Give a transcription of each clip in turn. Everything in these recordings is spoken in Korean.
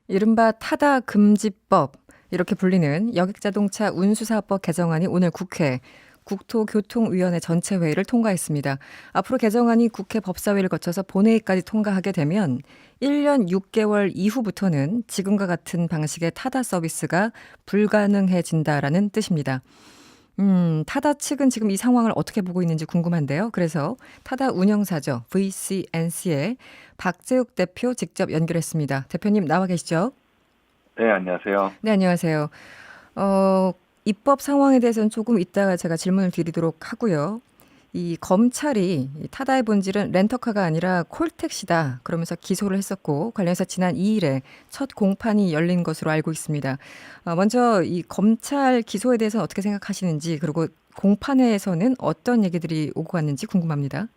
이른바 타다 금지법 이렇게 불리는 여객자동차 운수사법 개정안이 오늘 국회 국토교통위원회 전체 회의를 통과했습니다. 앞으로 개정안이 국회 법사위를 거쳐서 본회의까지 통과하게 되면 1년 6개월 이후부터는 지금과 같은 방식의 타다 서비스가 불가능해진다라는 뜻입니다. 타다 측은 지금 이 상황을 어떻게 보고 있는지 궁금한데요. 그래서 타다 운영사죠. VCNC의 박재욱 대표 직접 연결했습니다. 대표님 나와 계시죠? 네, 안녕하세요. 네, 안녕하세요. 어, 입법 상황에 대해서는 조금 이따가 제가 질문을 드리도록 하고요. 이 검찰이 이 타다의 본질은 렌터카가 아니라 콜택시다. 그러면서 기소를 했었고 관련해서 지난 2일에 첫 공판이 열린 것으로 알고 있습니다. 먼저 이 검찰 기소에 대해서는 어떻게 생각하시는지 그리고 공판에서는 어떤 얘기들이 오고 갔는지 궁금합니다.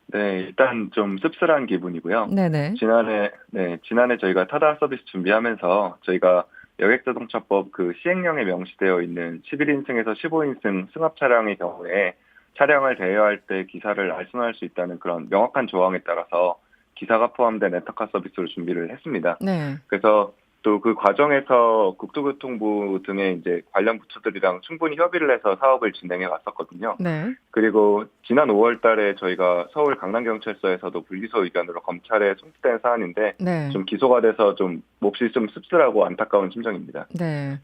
네, 일단 좀 씁쓸한 기분이고요. 네네. 지난해 저희가 타다 서비스 준비하면서 저희가 여객자동차법 그 시행령에 명시되어 있는 11인승에서 15인승 승합 차량의 경우에 차량을 대여할 때 기사를 알선할 수 있다는 그런 명확한 조항에 따라서 기사가 포함된 렌터카 서비스를 준비를 했습니다. 네. 그래서 또 그 과정에서 국토교통부 등의 이제 관련 부처들이랑 충분히 협의를 해서 사업을 진행해 왔었거든요. 네. 그리고 지난 5월 달에 저희가 서울 강남경찰서에서도 불기소 의견으로 검찰에 송치된 사안인데 네. 좀 기소가 돼서 좀 몹시 좀 씁쓸하고 안타까운 심정입니다. 네.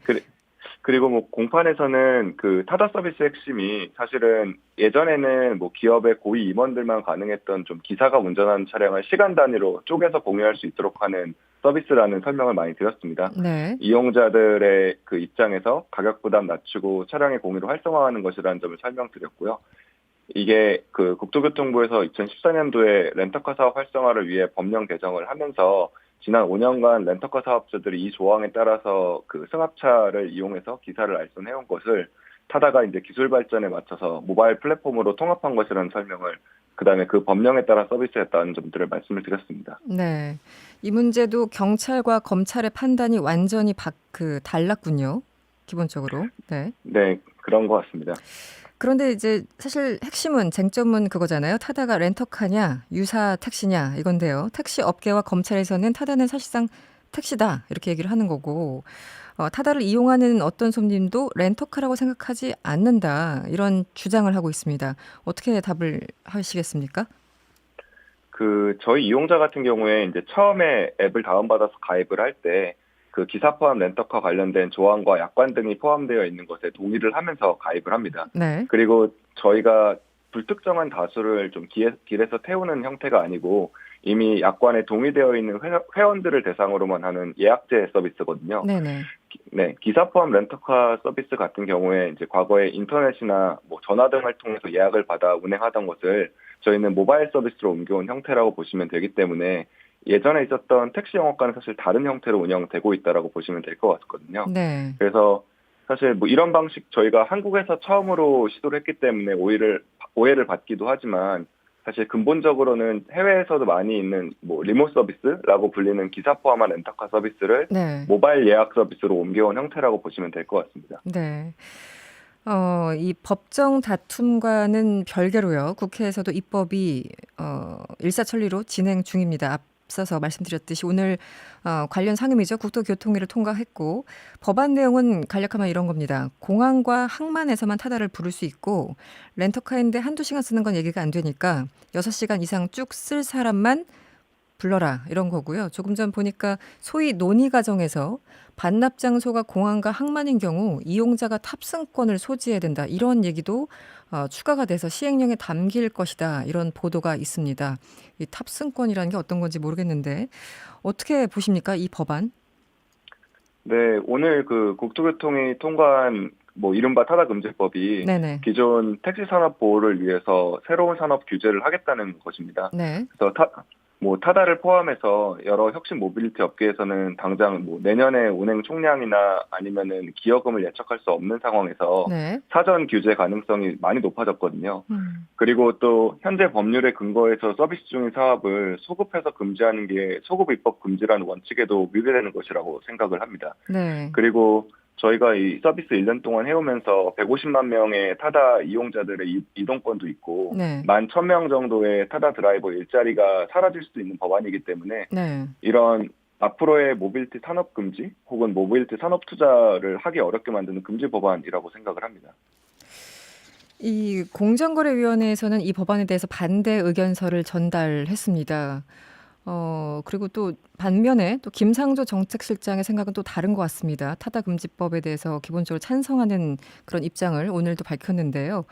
그리고 뭐 공판에서는 그 타다 서비스 핵심이 사실은 예전에는 뭐 기업의 고위 임원들만 가능했던 좀 기사가 운전하는 차량을 시간 단위로 쪼개서 공유할 수 있도록 하는 서비스라는 설명을 많이 드렸습니다. 네. 이용자들의 그 입장에서 가격 부담 낮추고 차량의 공유를 활성화하는 것이라는 점을 설명드렸고요. 이게 그 국토교통부에서 2014년도에 렌터카 사업 활성화를 위해 법령 개정을 하면서 지난 5년간 렌터카 사업자들이 이 조항에 따라서 그 승합차를 이용해서 기사를 알선해온 것을 타다가 이제 기술 발전에 맞춰서 모바일 플랫폼으로 통합한 것이라는 설명을 그다음에 그 법령에 따라 서비스했다는 점들을 말씀을 드렸습니다. 네. 이 문제도 경찰과 검찰의 판단이 완전히 달랐군요. 기본적으로. 네. 네, 그런 것 같습니다. 그런데 이제 사실 핵심은 쟁점은 그거잖아요. 타다가 렌터카냐, 유사 택시냐 이건데요. 택시 업계와 검찰에서는 타다는 사실상 택시다 이렇게 얘기를 하는 거고 타다를 이용하는 어떤 손님도 렌터카라고 생각하지 않는다 이런 주장을 하고 있습니다. 어떻게 답을 하시겠습니까? 그 저희 이용자 같은 경우에 이제 처음에 앱을 다운받아서 가입을 할 때 그 기사 포함 렌터카 관련된 조항과 약관 등이 포함되어 있는 것에 동의를 하면서 가입을 합니다. 네. 그리고 저희가 불특정한 다수를 좀 길에서 태우는 형태가 아니고 이미 약관에 동의되어 있는 회원들을 대상으로만 하는 예약제 서비스거든요. 네네. 네, 기사 포함 렌터카 서비스 같은 경우에 이제 과거에 인터넷이나 뭐 전화 등을 통해서 예약을 받아 운행하던 것을 저희는 모바일 서비스로 옮겨온 형태라고 보시면 되기 때문에 예전에 있었던 택시 영업과는 사실 다른 형태로 운영되고 있다라고 보시면 될 것 같거든요. 네. 그래서 사실 뭐 이런 방식 저희가 한국에서 처음으로 시도를 했기 때문에 오해를 받기도 하지만 사실 근본적으로는 해외에서도 많이 있는 뭐 리모트 서비스라고 불리는 기사 포함한 렌터카 서비스를 네. 모바일 예약 서비스로 옮겨온 형태라고 보시면 될 것 같습니다. 네. 이 법정 다툼과는 별개로요. 국회에서도 입법이 일사천리로 진행 중입니다. 앞서서 말씀드렸듯이 오늘 관련 상임위죠. 국토교통위를 통과했고 법안 내용은 간략하면 이런 겁니다. 공항과 항만에서만 타다를 부를 수 있고 렌터카인데 한두 시간 쓰는 건 얘기가 안 되니까 6시간 이상 쭉 쓸 사람만 불러라 이런 거고요. 조금 전 보니까 소위 논의 과정에서 반납 장소가 공항과 항만인 경우 이용자가 탑승권을 소지해야 된다 이런 얘기도 추가가 돼서 시행령에 담길 것이다 이런 보도가 있습니다. 이 탑승권이라는 게 어떤 건지 모르겠는데 어떻게 보십니까 이 법안? 네, 오늘 그 국토교통이 통과한 뭐 이른바 타다금지법이 네네. 기존 택시 산업 보호를 위해서 새로운 산업 규제를 하겠다는 것입니다. 네. 그래서 뭐 타다를 포함해서 여러 혁신 모빌리티 업계에서는 당장 뭐 내년에 운행 총량이나 아니면은 기여금을 예측할 수 없는 상황에서 네. 사전 규제 가능성이 많이 높아졌거든요. 음. 그리고 또 현재 법률에 근거해서 서비스 중인 사업을 소급해서 금지하는 게 소급 입법 금지라는 원칙에도 위배되는 것이라고 생각을 합니다. 네. 그리고 저희가 이 서비스 1년 동안 해오면서 150만 명의 타다 이용자들의 이동권도 있고 네. 11,000명 정도의 타다 드라이버 일자리가 사라질 수도 있는 법안이기 때문에 네. 이런 앞으로의 모빌리티 산업 금지 혹은 모빌리티 산업 투자를 하기 어렵게 만드는 금지 법안이라고 생각을 합니다. 이 공정거래위원회에서는 이 법안에 대해서 반대 의견서를 전달했습니다. 그리고 또 반면에 또 김상조 정책실장의 생각은 또 다른 것 같습니다. 타다금지법에 대해서 기본적으로 찬성하는 그런 입장을 오늘도 밝혔는데요.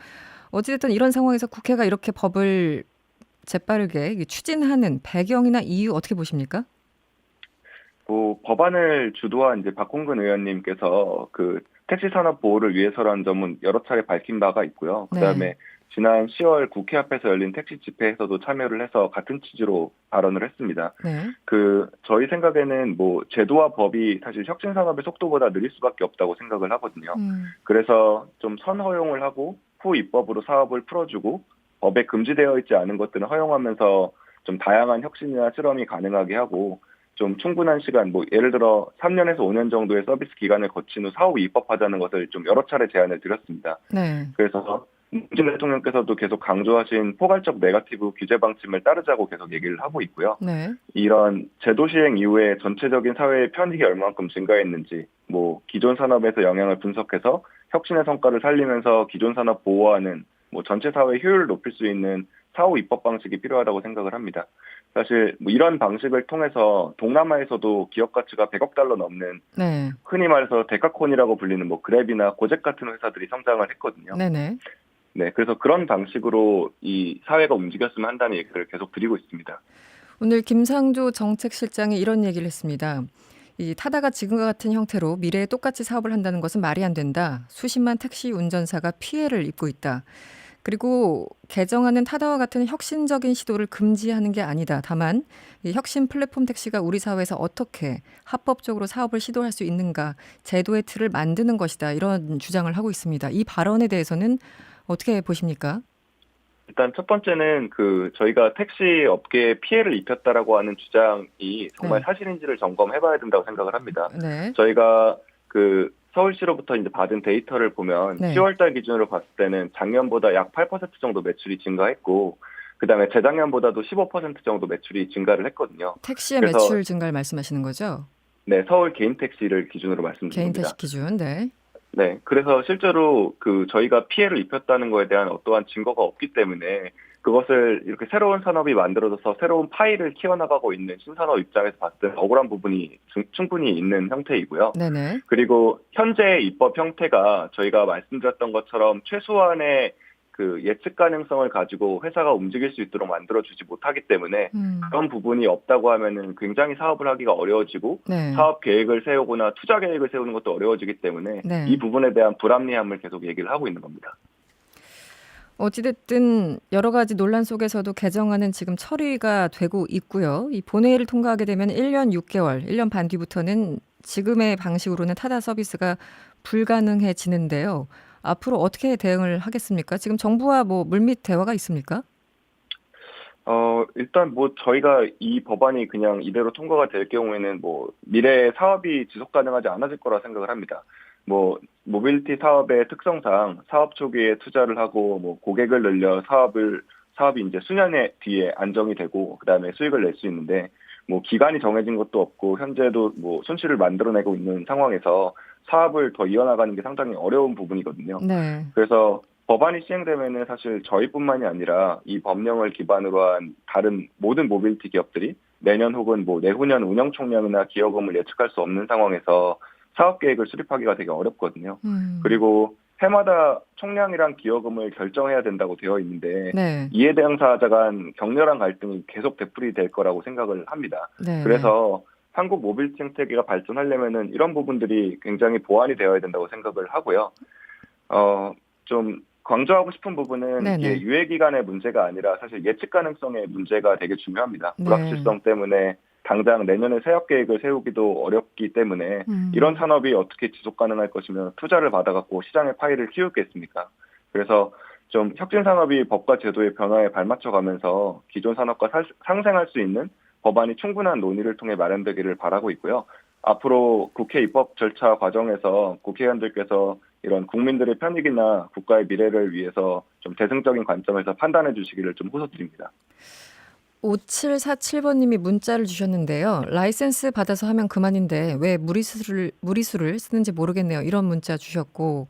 어찌됐든 이런 상황에서 국회가 이렇게 법을 재빠르게 추진하는 배경이나 이유 어떻게 보십니까? 법안을 주도한 이제 박홍근 의원님께서 그 택시 산업 보호를 위해서라는 점은 여러 차례 밝힌 바가 있고요. 네. 그다음에 지난 10월 국회 앞에서 열린 택시 집회에서도 참여를 해서 같은 취지로 발언을 했습니다. 네. 저희 생각에는 제도와 법이 사실 혁신 산업의 속도보다 느릴 수밖에 없다고 생각을 하거든요. 음. 그래서 좀 선허용을 하고 후 입법으로 사업을 풀어주고 법에 금지되어 있지 않은 것들은 허용하면서 좀 다양한 혁신이나 실험이 가능하게 하고 좀 충분한 시간, 예를 들어 3년에서 5년 정도의 서비스 기간을 거친 후 사후 입법하자는 것을 좀 여러 차례 제안을 드렸습니다. 네. 그래서 문재인 대통령께서도 계속 강조하신 포괄적 네거티브 규제 방침을 따르자고 계속 얘기를 하고 있고요. 네. 이런 제도 시행 이후에 전체적인 사회의 편익이 얼마만큼 증가했는지, 기존 산업에서 영향을 분석해서 혁신의 성과를 살리면서 기존 산업 보호하는 전체 사회의 효율을 높일 수 있는 사후 입법 방식이 필요하다고 생각을 합니다. 사실 이런 방식을 통해서 동남아에서도 기업 가치가 100억 달러 넘는 네. 흔히 말해서 데카콘이라고 불리는 그랩이나 고잭 같은 회사들이 성장을 했거든요. 네네. 네, 그래서 그런 방식으로 이 사회가 움직였으면 한다는 얘기를 계속 드리고 있습니다. 오늘 김상조 정책실장이 이런 얘기를 했습니다. 이 타다가 지금과 같은 형태로 미래에 똑같이 사업을 한다는 것은 말이 안 된다. 수십만 택시 운전사가 피해를 입고 있다. 그리고 개정하는 타다와 같은 혁신적인 시도를 금지하는 게 아니다. 다만 이 혁신 플랫폼 택시가 우리 사회에서 어떻게 합법적으로 사업을 시도할 수 있는가 제도의 틀을 만드는 것이다. 이런 주장을 하고 있습니다. 이 발언에 대해서는 어떻게 보십니까? 일단 첫 번째는 저희가 택시 업계에 피해를 입혔다라고 하는 주장이 정말 네. 사실인지를 점검해봐야 된다고 생각을 합니다. 네. 저희가 서울시로부터 이제 받은 데이터를 보면 네. 10월달 기준으로 봤을 때는 작년보다 약 8% 정도 매출이 증가했고, 그다음에 재작년보다도 15% 정도 매출이 증가를 했거든요. 택시의 그래서 매출 증가를 말씀하시는 거죠? 네, 서울 개인 택시를 기준으로 말씀드린 개인 겁니다. 택시 기준. 네. 네, 그래서 실제로 저희가 피해를 입혔다는 거에 대한 어떠한 증거가 없기 때문에 그것을 이렇게 새로운 산업이 만들어져서 새로운 파이를 키워나가고 있는 신산업 입장에서 봤을 때 억울한 부분이 충분히 있는 형태이고요. 네네. 그리고 현재 입법 형태가 저희가 말씀드렸던 것처럼 최소한의 예측 가능성을 가지고 회사가 움직일 수 있도록 만들어주지 못하기 때문에 그런 부분이 없다고 하면은 굉장히 사업을 하기가 어려워지고 네. 사업 계획을 세우거나 투자 계획을 세우는 것도 어려워지기 때문에 네. 이 부분에 대한 불합리함을 계속 얘기를 하고 있는 겁니다. 어찌됐든 여러 가지 논란 속에서도 개정안은 지금 처리가 되고 있고요. 이 본회의를 통과하게 되면 1년 6개월, 1년 반 뒤부터는 지금의 방식으로는 타다 서비스가 불가능해지는데요. 앞으로 어떻게 대응을 하겠습니까? 지금 정부와 물밑 대화가 있습니까? 일단 저희가 이 법안이 그냥 이대로 통과가 될 경우에는 미래의 사업이 지속 가능하지 않아질 거라 생각을 합니다. 모빌리티 사업의 특성상 사업 초기에 투자를 하고 고객을 늘려 사업이 이제 수년의 뒤에 안정이 되고 그다음에 수익을 낼 수 있는데 기간이 정해진 것도 없고 현재도 손실을 만들어내고 있는 상황에서 사업을 더 이어나가는 게 상당히 어려운 부분이거든요. 네. 그래서 법안이 시행되면은 사실 저희뿐만이 아니라 이 법령을 기반으로 한 다른 모든 모빌리티 기업들이 내년 혹은 내후년 운영 총량이나 기여금을 예측할 수 없는 상황에서 사업 계획을 수립하기가 되게 어렵거든요. 그리고 해마다 총량이랑 기여금을 결정해야 된다고 되어 있는데 네. 이해 대응사자 간 격렬한 갈등이 계속 되풀이될 거라고 생각을 합니다. 네. 그래서 한국 모빌리티 생태계가 발전하려면은 이런 부분들이 굉장히 보완이 되어야 된다고 생각을 하고요. 좀 강조하고 싶은 부분은 네네. 이게 유예 기간의 문제가 아니라 사실 예측 가능성의 문제가 되게 중요합니다. 네. 불확실성 때문에 당장 내년에 사업 계획을 세우기도 어렵기 때문에 이런 산업이 어떻게 지속 가능할 것이며 투자를 받아갖고 시장의 파이를 키우겠습니까? 그래서 좀 혁신 산업이 법과 제도의 변화에 발맞춰 가면서 기존 산업과 상생할 수 있는 법안이 충분한 논의를 통해 마련되기를 바라고 있고요. 앞으로 국회 입법 절차 과정에서 국회의원들께서 이런 국민들의 편익이나 국가의 미래를 위해서 좀 대승적인 관점에서 판단해 주시기를 좀 호소드립니다. 5747번님이 문자를 주셨는데요. 라이센스 받아서 하면 그만인데 왜 무리수를 쓰는지 모르겠네요. 이런 문자 주셨고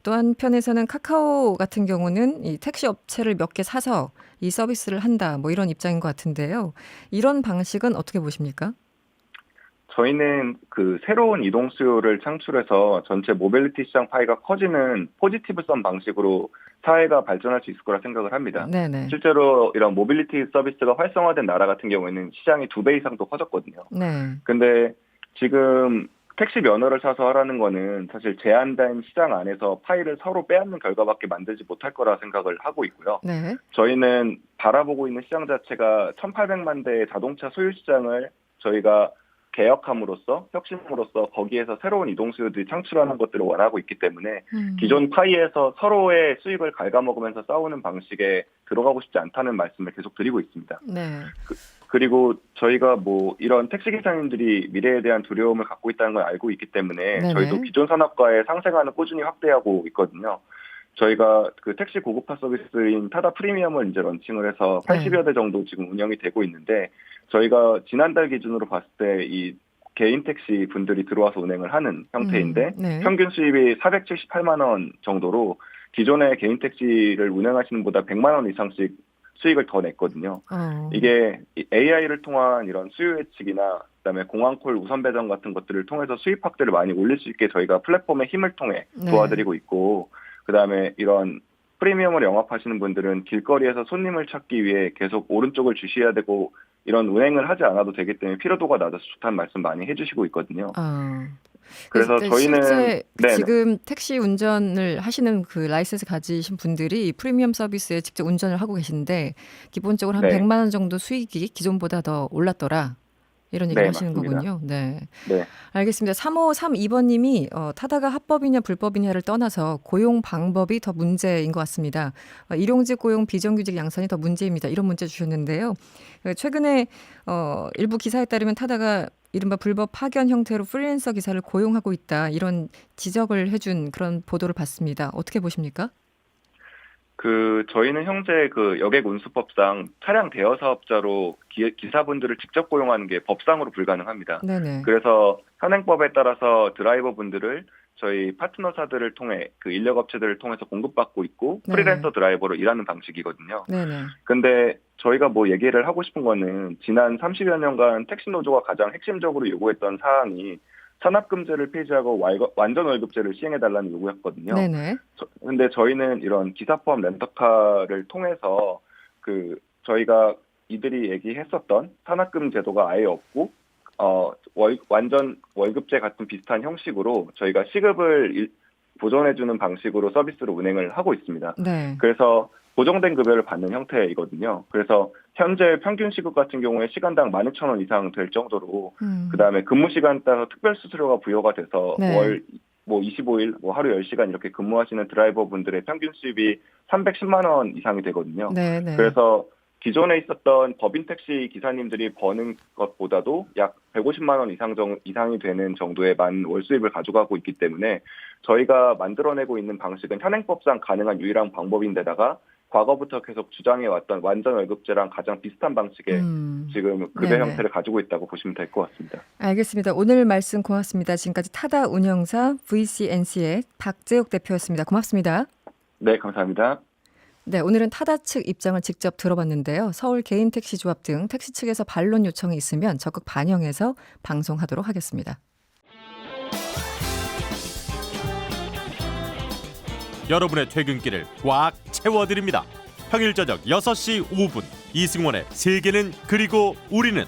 또 한편에서는 카카오 같은 경우는 이 택시 업체를 몇 개 사서 이 서비스를 한다. 뭐 이런 입장인 것 같은데요. 이런 방식은 어떻게 보십니까? 저희는 그 새로운 이동 수요를 창출해서 전체 모빌리티 시장 파이가 커지는 포지티브성 방식으로 사회가 발전할 수 있을 거라 생각을 합니다. 네네. 실제로 이런 모빌리티 서비스가 활성화된 나라 같은 경우에는 시장이 2배 이상도 커졌거든요. 네. 근데 지금 택시 면허를 사서 하라는 거는 사실 제한된 시장 안에서 파이를 서로 빼앗는 결과밖에 만들지 못할 거라 생각을 하고 있고요. 네. 저희는 바라보고 있는 시장 자체가 1,800만 대의 자동차 소유 시장을 저희가 개혁함으로써 혁신으로써 거기에서 새로운 이동 수요들이 창출하는 것들을 원하고 있기 때문에 기존 파이에서 서로의 수익을 갉아먹으면서 싸우는 방식에 들어가고 싶지 않다는 말씀을 계속 드리고 있습니다. 네. 그리고 저희가 뭐 이런 택시 기사님들이 미래에 대한 두려움을 갖고 있다는 걸 알고 있기 때문에 네네. 저희도 기존 산업과의 상생안을 꾸준히 확대하고 있거든요. 저희가 그 택시 고급화 서비스인 타다 프리미엄을 이제 런칭을 해서 80여 대 정도 지금 운영이 되고 있는데 저희가 지난달 기준으로 봤을 때 이 개인 택시 분들이 들어와서 운행을 하는 형태인데 네. 평균 수입이 478만 원 정도로 기존의 개인 택시를 운행하시는 보다 100만 원 이상씩 수익을 더 냈거든요. 이게 AI를 통한 이런 수요 예측이나 그다음에 공항콜 우선 배정 같은 것들을 통해서 수입 확대를 많이 올릴 수 있게 저희가 플랫폼의 힘을 통해 네. 도와드리고 있고 그다음에 이런 프리미엄을 영업하시는 분들은 길거리에서 손님을 찾기 위해 계속 오른쪽을 주시해야 되고 이런 운행을 하지 않아도 되기 때문에 피로도가 낮아서 좋다는 말씀 많이 해주시고 있거든요. 그래서 저희는 실제 네네. 지금 택시 운전을 하시는 그 라이센스 가지신 분들이 프리미엄 서비스에 직접 운전을 하고 계신데 기본적으로 한 네. 100만 원 정도 수익이 기존보다 더 올랐더라. 이런 얘기를 네, 하시는 맞습니다. 거군요. 네. 네. 알겠습니다. 3532번님이 타다가 합법이냐 불법이냐를 떠나서 고용 방법이 더 문제인 것 같습니다. 일용직 고용 비정규직 양산이 더 문제입니다. 이런 문자 주셨는데요. 최근에 일부 기사에 따르면 타다가 이른바 불법 파견 형태로 프리랜서 기사를 고용하고 있다. 이런 지적을 해준 그런 보도를 봤습니다. 어떻게 보십니까? 저희는 현재 그 여객 운수법상 차량 대여 사업자로 기사분들을 직접 고용하는 게 법상으로 불가능합니다. 네네. 그래서 현행법에 따라서 드라이버 분들을 저희 파트너사들을 통해 그 인력업체들을 통해서 공급받고 있고 네. 프리랜서 드라이버로 일하는 방식이거든요. 네네. 근데 저희가 뭐 얘기를 하고 싶은 거는 지난 30여 년간 택시 노조가 가장 핵심적으로 요구했던 사항이 산업금제를 폐지하고 완전 월급제를 시행해달라는 요구였거든요. 네네. 근데 저희는 이런 기사 포함 렌터카를 통해서 저희가 이들이 얘기했었던 산업금 제도가 아예 없고 완전 월급제 같은 비슷한 형식으로 저희가 시급을 보존해주는 방식으로 서비스를 운행을 하고 있습니다. 네. 그래서 고정된 급여를 받는 형태이거든요. 그래서 현재 평균 시급 같은 경우에 시간당 12,000원 이상 될 정도로 그다음에 근무 시간 따라 특별 수수료가 부여가 돼서 네. 월 25일 하루 10시간 이렇게 근무하시는 드라이버 분들의 평균 수입이 310만 원 이상이 되거든요. 네네. 그래서 기존에 있었던 법인 택시 기사님들이 버는 것보다도 약 150만 원 이상이 되는 정도의 만 월 수입을 가져가고 있기 때문에 저희가 만들어내고 있는 방식은 현행법상 가능한 유일한 방법인데다가 과거부터 계속 주장해왔던 완전 월급제랑 가장 비슷한 방식의 지금 급여 네네. 형태를 가지고 있다고 보시면 될 것 같습니다. 알겠습니다. 오늘 말씀 고맙습니다. 지금까지 타다 운영사 VCNC의 박재욱 대표였습니다. 고맙습니다. 네, 감사합니다. 네, 오늘은 타다 측 입장을 직접 들어봤는데요. 서울 개인택시조합 등 택시 측에서 반론 요청이 있으면 적극 반영해서 방송하도록 하겠습니다. 여러분의 퇴근길을 꽉 채워드립니다. 평일 저녁 6시 5분 이승원의 세계는 그리고 우리는